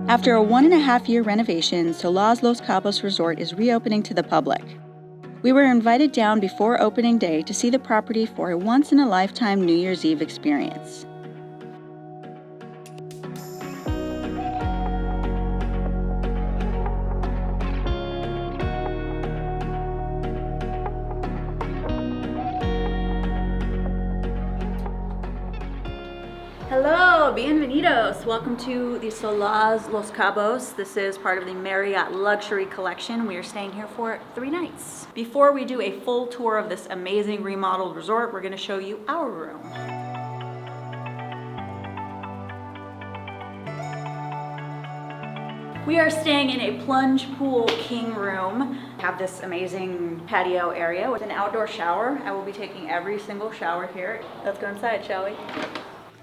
After a 1.5-year renovation, Solaz Los Cabos Resort is reopening to the public. We were invited down before opening day to see the property for a once-in-a-lifetime New Year's Eve experience. Hello, bienvenidos. Welcome to the Solaz Los Cabos. This is part of the Marriott Luxury Collection. We are staying here for 3 nights. Before we do a full tour of this amazing remodeled resort, we're going to show you our room. We are staying in a plunge pool king room. We have this amazing patio area with an outdoor shower. I will be taking every single shower here. Let's go inside, shall we?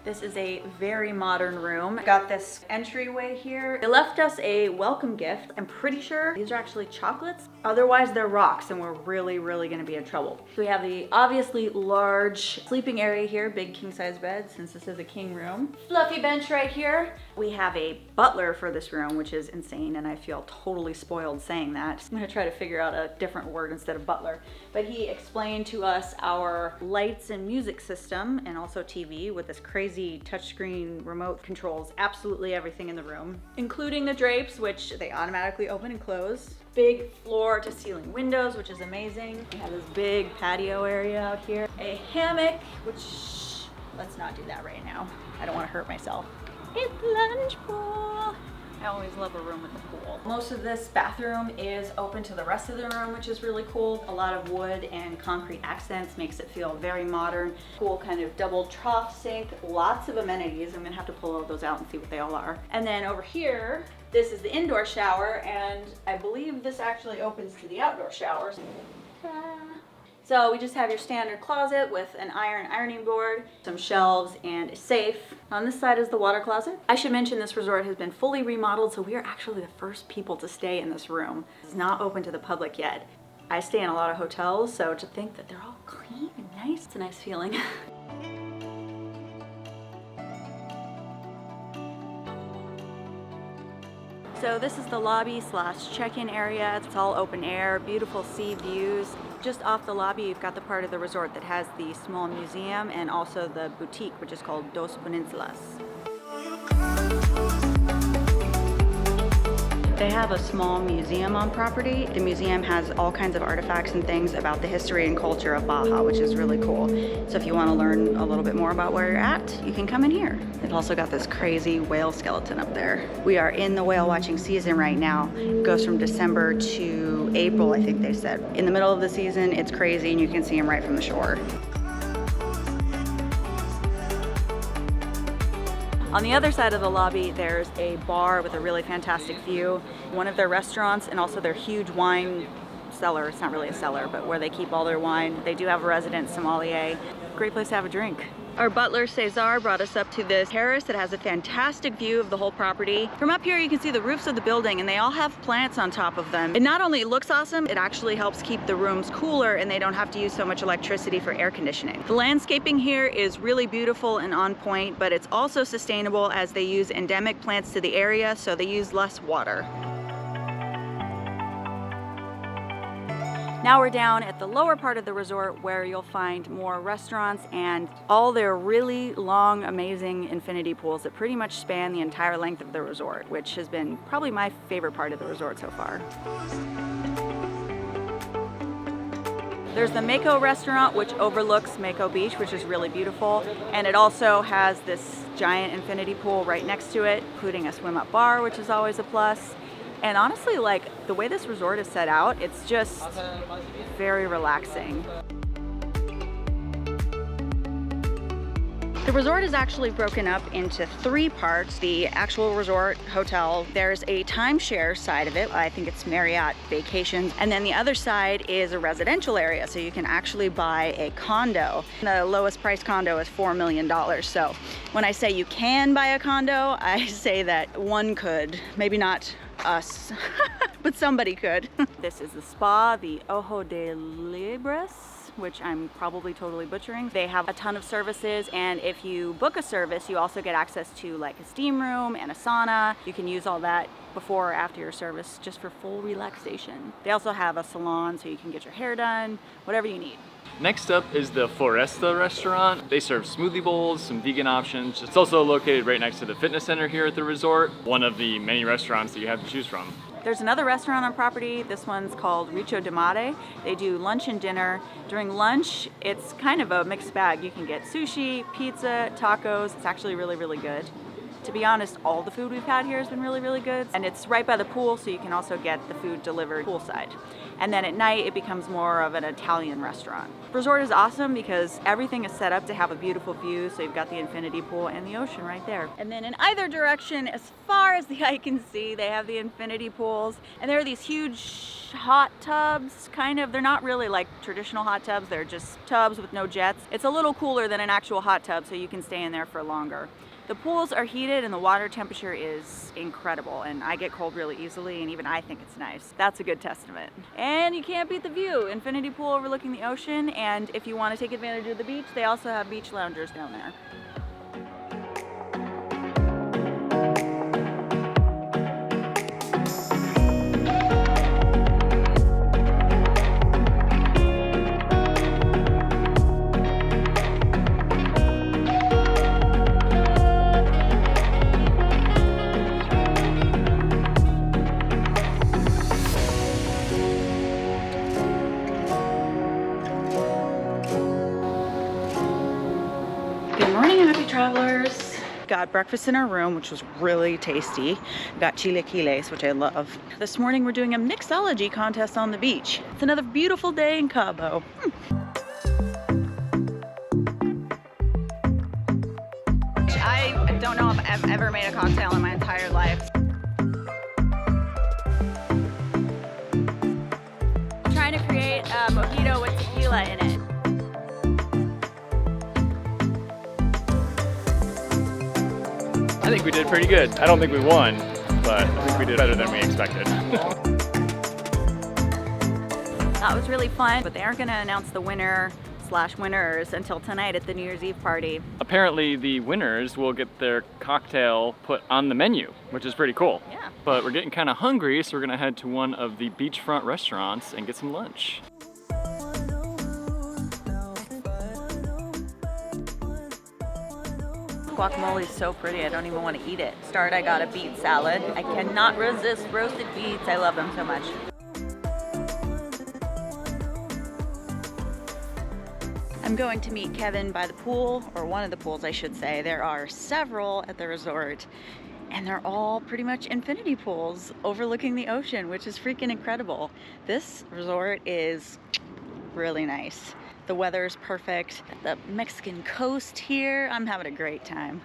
This is a very modern room. Got this entryway here. They left us a welcome gift. I'm pretty sure these are actually chocolates. Otherwise they're rocks and we're really gonna be in trouble. So we have the obviously large sleeping area here, big king size bed since this is a king room. Fluffy bench right here. We have a butler for this room, which is insane and I feel totally spoiled saying that. I'm gonna try to figure out a different word instead of butler. But he explained to us our lights and music system and also TV with this crazy touchscreen remote controls absolutely everything in the room, including the drapes, which they automatically open and close. Big floor to ceiling windows, which is amazing. We have this big patio area out here. A hammock, which let's not do that right now. I don't want to hurt myself. A plunge pool. I always love a room with a pool. Most of this bathroom is open to the rest of the room, which is really cool. A lot of wood and concrete accents makes it feel very modern. Cool kind of double trough sink, lots of amenities. I'm gonna have to pull all those out and see what they all are. And then over here, this is the indoor shower, and I believe this actually opens to the outdoor showers. So we just have your standard closet with an ironing board, some shelves, and a safe. On this side is the water closet. I should mention this resort has been fully remodeled, so we are actually the first people to stay in this room. It's not open to the public yet. I stay in a lot of hotels, so to think that they're all clean and nice, it's a nice feeling. So this is the lobby / check-in area. It's all open air, beautiful sea views. Just off the lobby, you've got the part of the resort that has the small museum and also the boutique, which is called Dos Peninsulas. They have a small museum on property. The museum has all kinds of artifacts and things about the history and culture of Baja, which is really cool. So if you want to learn a little bit more about where you're at, you can come in here. They've also got this crazy whale skeleton up there. We are in the whale watching season right now. It goes from December to April, I think they said. In the middle of the season, it's crazy and you can see them right from the shore. On the other side of the lobby, there's a bar with a really fantastic view. One of their restaurants and also their huge wine cellar. It's not really a cellar, but where they keep all their wine. They do have a resident sommelier. Great place to have a drink. Our butler, Cesar, brought us up to this terrace that has a fantastic view of the whole property. From up here, you can see the roofs of the building, and they all have plants on top of them. It not only looks awesome, it actually helps keep the rooms cooler, and they don't have to use so much electricity for air conditioning. The landscaping here is really beautiful and on point, but it's also sustainable as they use endemic plants to the area, so they use less water. Now we're down at the lower part of the resort where you'll find more restaurants and all their really long, amazing infinity pools that pretty much span the entire length of the resort, which has been probably my favorite part of the resort so far. There's the Mako Restaurant, which overlooks Mako Beach, which is really beautiful. And it also has this giant infinity pool right next to it, including a swim-up bar, which is always a plus. And honestly, like, the way this resort is set out, it's just very relaxing. The resort is actually broken up into 3 parts. The actual resort hotel, there's a timeshare side of it. I think it's Marriott Vacations. And then the other side is a residential area. So you can actually buy a condo. The lowest price condo is $4 million. So when I say you can buy a condo, I say that one could, maybe not us, but somebody could. This is the spa, the Ojo de Libres. which I'm probably totally butchering. They have a ton of services, and if you book a service, you also get access to like a steam room and a sauna. You can use all that before or after your service just for full relaxation. They also have a salon so you can get your hair done, whatever you need. Next up is the Floresta restaurant. They serve smoothie bowls, some vegan options. It's also located right next to the fitness center here at the resort, one of the many restaurants that you have to choose from. There's another restaurant on property. This one's called Richo de Mare. They do lunch and dinner. During lunch, it's kind of a mixed bag. You can get sushi, pizza, tacos. It's actually really, really good. To be honest, all the food we've had here has been really, really good. And it's right by the pool, so you can also get the food delivered poolside. And then at night, it becomes more of an Italian restaurant. Resort is awesome because everything is set up to have a beautiful view. So you've got the infinity pool and the ocean right there. And then in either direction, as far as the eye can see, they have the infinity pools. And there are these huge hot tubs, kind of. They're not really like traditional hot tubs. They're just tubs with no jets. It's a little cooler than an actual hot tub, so you can stay in there for longer. The pools are heated and the water temperature is incredible, and I get cold really easily, and even I think it's nice. That's a good testament. And you can't beat the view. Infinity pool overlooking the ocean, and if you want to take advantage of the beach, they also have beach loungers down there. Travelers. Got breakfast in our room, which was really tasty. Got chilaquiles, which I love. This morning we're doing a mixology contest on the beach. It's another beautiful day in Cabo. I don't know if I've ever made a cocktail in my entire life. I'm trying to create a mojito with tequila in it. I think we did pretty good. I don't think we won, but I think we did better than we expected. That was really fun, but they aren't going to announce the winner/winners until tonight at the New Year's Eve party. Apparently the winners will get their cocktail put on the menu, which is pretty cool. Yeah. But we're getting kind of hungry, so we're gonna head to one of the beachfront restaurants and get some lunch. Guacamole is so pretty, I don't even want to eat it. Start, I got a beet salad. I cannot resist roasted beets. I love them so much. I'm going to meet Kevin by the pool, or one of the pools I should say. There are several at the resort, and they're all pretty much infinity pools overlooking the ocean, which is freaking incredible. This resort is really nice. The weather is perfect. The Mexican coast here, I'm having a great time.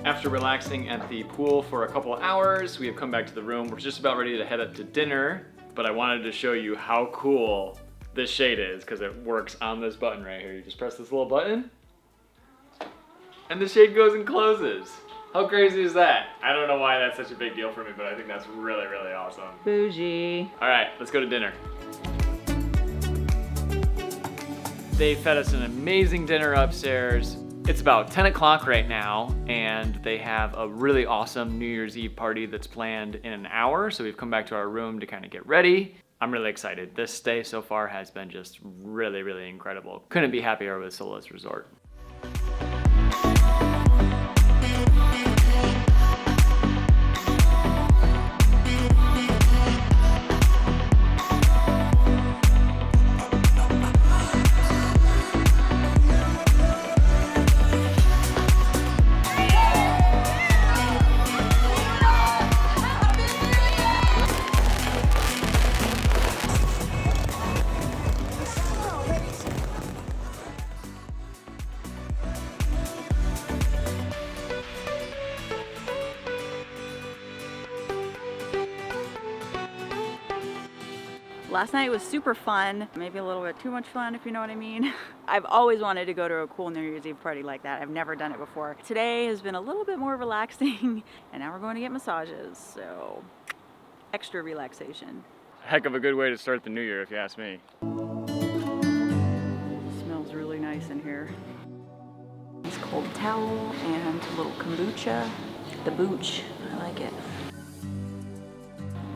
After relaxing at the pool for a couple of hours, we have come back to the room. We're just about ready to head up to dinner, but I wanted to show you how cool this shade is because it works on this button right here. You just press this little button, and the shade goes and closes. How crazy is that? I don't know why that's such a big deal for me, but I think that's really, really awesome. Bougie. All right, let's go to dinner. They fed us an amazing dinner upstairs. It's about 10 o'clock right now, and they have a really awesome New Year's Eve party that's planned in an hour, so we've come back to our room to kind of get ready. I'm really excited. This stay so far has been just really, really incredible. Couldn't be happier with Solaz Resort. Last night was super fun, maybe a little bit too much fun, if you know what I mean. I've always wanted to go to a cool New Year's Eve party like that. I've never done it before. Today has been a little bit more relaxing, and now we're going to get massages, so extra relaxation. Heck of a good way to start the new year, if you ask me. Smells really nice in here. This cold towel and a little kombucha. The booch, I like it.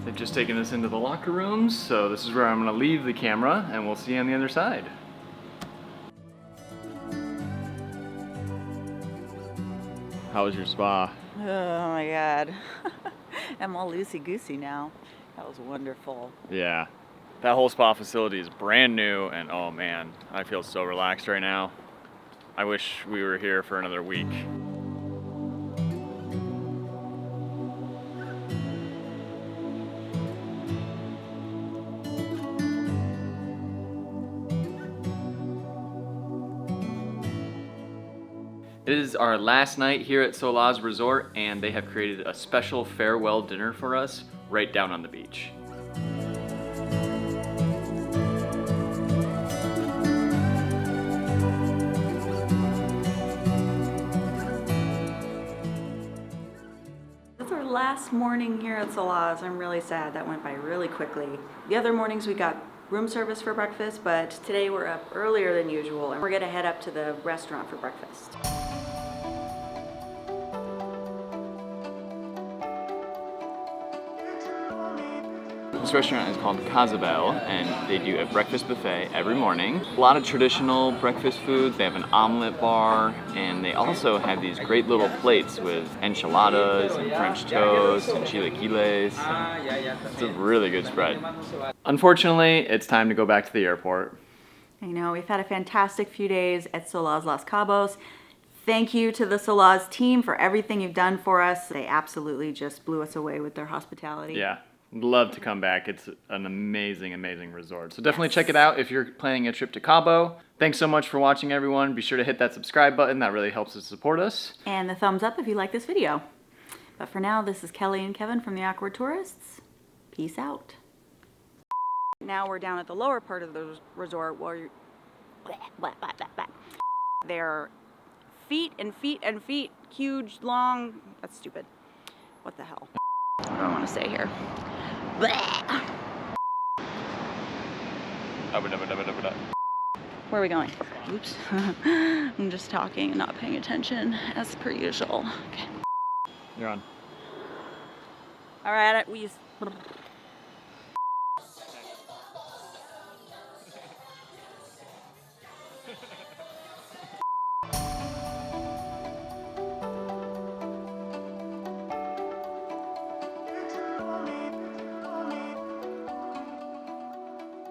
They've just taken us into the locker rooms, so this is where I'm gonna leave the camera, and we'll see you on the other side. How was your spa? Oh my God. I'm all loosey-goosey now. That was wonderful. Yeah, that whole spa facility is brand new, and oh man, I feel so relaxed right now. I wish we were here for another week. It is our last night here at Solaz Resort, and they have created a special farewell dinner for us right down on the beach. It's our last morning here at Solaz. I'm really sad. That went by really quickly. The other mornings we got room service for breakfast, but today we're up earlier than usual, and we're gonna head up to the restaurant for breakfast. This restaurant is called Cabo, and they do a breakfast buffet every morning. A lot of traditional breakfast foods. They have an omelet bar, and they also have these great little plates with enchiladas and French toast and chilaquiles. It's a really good spread. Unfortunately, it's time to go back to the airport. I know, we've had a fantastic few days at Solaz Los Cabos. Thank you to the Solaz team for everything you've done for us. They absolutely just blew us away with their hospitality. Yeah. Love to come back. It's an amazing, amazing resort. So definitely check it out if you're planning a trip to Cabo. Thanks so much for watching, everyone. Be sure to hit that subscribe button. That really helps us support us. And the thumbs up if you like this video. But for now, this is Kelly and Kevin from the Awkward Tourists. Peace out. Now we're down at the lower part of the resort where you... They're feet and feet and feet. Huge, long... That's stupid. What the hell? What do I want to say here? Where are we going? Oops. I'm just talking and not paying attention as per usual. Okay. You're on. All right, we